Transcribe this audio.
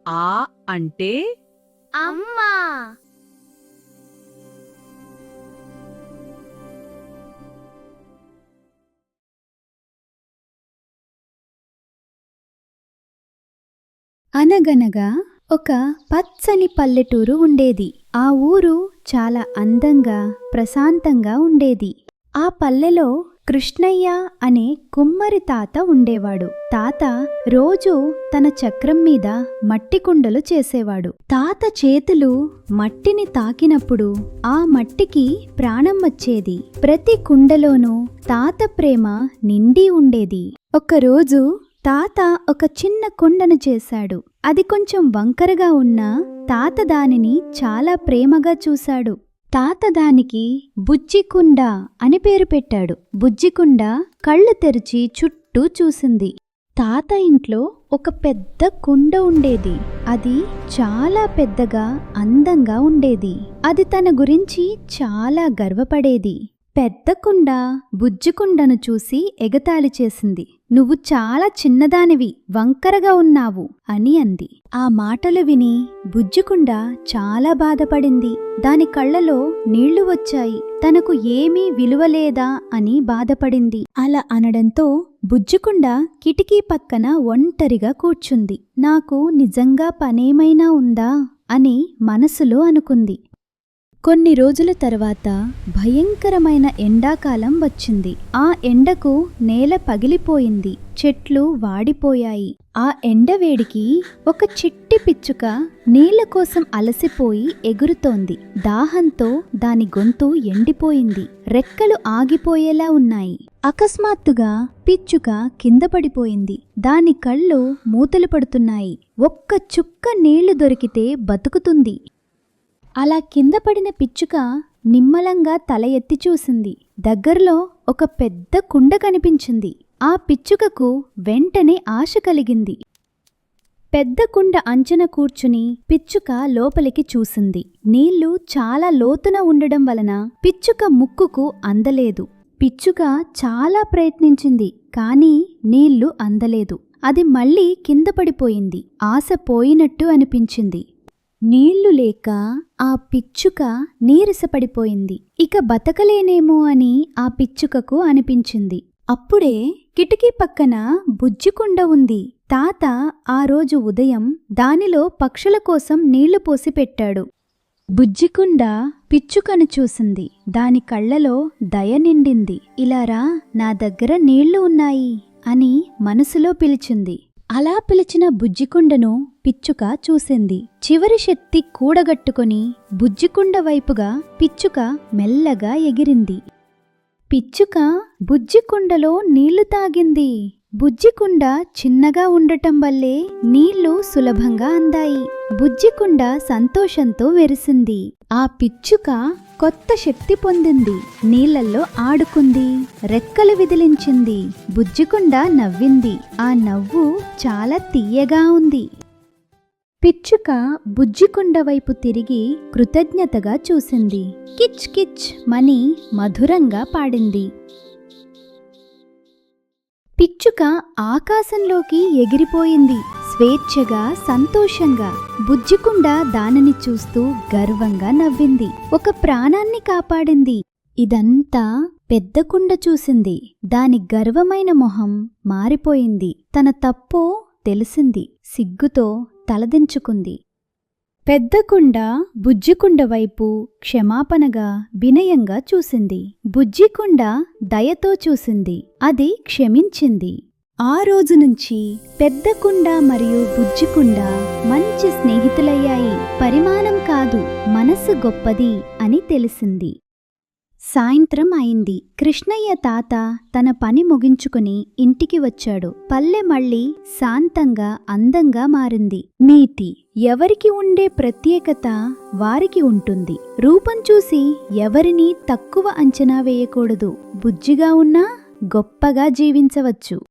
ఆ అంటే అమ్మా. అనగనగా ఒక పచ్చని పల్లెటూరు ఉండేది. ఆ ఊరు చాలా అందంగా, ప్రశాంతంగా ఉండేది. ఆ పల్లెలో కృష్ణయ్య అనే కుమ్మరి తాత ఉండేవాడు. తాత రోజూ తన చక్రం మీద మట్టి కుండలు చేసేవాడు. తాత చేతులు మట్టిని తాకినప్పుడు ఆ మట్టికి ప్రాణం వచ్చేది. ప్రతి కుండలోనూ తాత ప్రేమ నిండి ఉండేది. ఒకరోజు తాత ఒక చిన్న కుండను చేశాడు. అది కొంచెం వంకరగా ఉన్నా తాత దానిని చాలా ప్రేమగా చూశాడు. తాత దానికి బుజ్జికుండ అని పేరు పెట్టాడు. బుజ్జికుండ కళ్ళు తెరిచి చుట్టూ చూసింది. తాత ఇంట్లో ఒక పెద్ద కుండ ఉండేది. అది చాలా పెద్దగా, అందంగా ఉండేది. అది తన గురించి చాలా గర్వపడేది. పెద్ద కుండ బుజ్జికుండను చూసి ఎగతాళి చేసింది. "నువ్వు చాలా చిన్నదానివి, వంకరగా ఉన్నావు" అని అంది. ఆ మాటలు విని బుజ్జికుండ చాలా బాధపడింది. దాని కళ్ళలో నీళ్లు వచ్చాయి. తనకు ఏమీ విలువలేదా అని బాధపడింది. అలా అనడంతో బుజ్జికుండ కిటికీ పక్కన ఒంటరిగా కూర్చుంది. "నాకు నిజంగా పనేమైనా ఉందా" అని మనసులో అనుకుంది. కొన్ని రోజుల తర్వాత భయంకరమైన ఎండాకాలం వచ్చింది. ఆ ఎండకు నేల పగిలిపోయింది. చెట్లు వాడిపోయాయి. ఆ ఎండవేడికి ఒక చిట్టి పిచ్చుక నీళ్ల కోసం అలసిపోయి ఎగురుతోంది. దాహంతో దాని గొంతు ఎండిపోయింది. రెక్కలు ఆగిపోయేలా ఉన్నాయి. అకస్మాత్తుగా పిచ్చుక కింద పడిపోయింది. దాని కళ్ళు మూతలు పడుతున్నాయి. ఒక్క చుక్క నీళ్లు దొరికితే బతుకుతుంది. అలా కింద పడిన పిచ్చుక నిమ్మలంగా తల ఎత్తి చూసింది. దగ్గరలో ఒక పెద్ద కుండ కనిపించింది. ఆ పిచ్చుకకు వెంటనే ఆశ కలిగింది. పెద్ద కుండ అంచున కూర్చుని పిచ్చుక లోపలికి చూసింది. నీళ్లు చాలా లోతున ఉండడం వలన పిచ్చుక ముక్కుకు అందలేదు. పిచ్చుక చాలా ప్రయత్నించింది, కానీ నీళ్లు అందలేదు. అది మళ్ళీ కింద పడిపోయింది. ఆశ పోయినట్టు అనిపించింది. నీళ్లు లేక ఆ పిచ్చుక నీరసపడిపోయింది. ఇక బతకలేనేమో అని ఆ పిచ్చుకకు అనిపించింది. అప్పుడే కిటికీ పక్కన బుజ్జికుండ ఉంది. తాత ఆ రోజు ఉదయం దానిలో పక్షుల కోసం నీళ్లు పోసి పెట్టాడు. బుజ్జికుండ పిచ్చుకను చూసింది. దాని కళ్ళలో దయ నిండింది. "ఇలా రా, నా దగ్గర నీళ్లు ఉన్నాయి" అని మనసులో పిలిచింది. అలా పిలిచిన బుజ్జికుండను పిచ్చుక చూసింది. చివరి శక్తి కూడగట్టుకుని బుజ్జికుండ వైపుగా పిచ్చుక మెల్లగా ఎగిరింది. పిచ్చుక బుజ్జికుండలో నీళ్లు తాగింది. బుజ్జికుండ చిన్నగా ఉండటం వల్లే నీళ్లు సులభంగా అందాయి. బుజ్జికుండ సంతోషంతో మెరిసింది. ఆ పిచ్చుక కొత్త శక్తి పొందింది. నీళ్లల్లో ఆడుకుంది, రెక్కలు విదిలించింది. బుజ్జికుండ నవ్వింది. ఆ నవ్వు చాలా తీయగా ఉంది. పిచ్చుక బుజ్జికుండ వైపు తిరిగి కృతజ్ఞతగా చూసింది. కిచ్ కిచ్ మని మధురంగా పాడింది. పిచ్చుక ఆకాశంలోకి ఎగిరిపోయింది. స్వేచ్ఛగా, సంతోషంగా. బుజ్జికుండ దానిని చూస్తూ గర్వంగా నవ్వింది. ఒక ప్రాణాన్ని కాపాడింది. ఇదంతా పెద్ద కుండ చూసింది. దాని గర్వమైన మొహం మారిపోయింది. తన తప్పు తెలిసింది. సిగ్గుతో తలదించుకుంది. పెద్ద కుండ బుజ్జికుండ వైపు క్షమాపణగా, వినయంగా చూసింది. బుజ్జికుండ దయతో చూసింది. అది క్షమించింది. ఆ రోజు నుంచి పెద్ద కుండ మరియు బుజ్జికుండ మంచి స్నేహితులయ్యాయి. పరిమాణం కాదు, మనసు గొప్పది అని తెలిసింది. సాయంత్రం అయింది. కృష్ణయ్య తాత తన పని ముగించుకుని ఇంటికి వచ్చాడు. పల్లె మళ్ళీ శాంతంగా, అందంగా మారింది. నీతి: ఎవరికి ఉండే ప్రత్యేకత వారికి ఉంటుంది. రూపం చూసి ఎవరినీ తక్కువ అంచనా వేయకూడదు. బుజ్జిగా ఉన్నా గొప్పగా జీవించవచ్చు.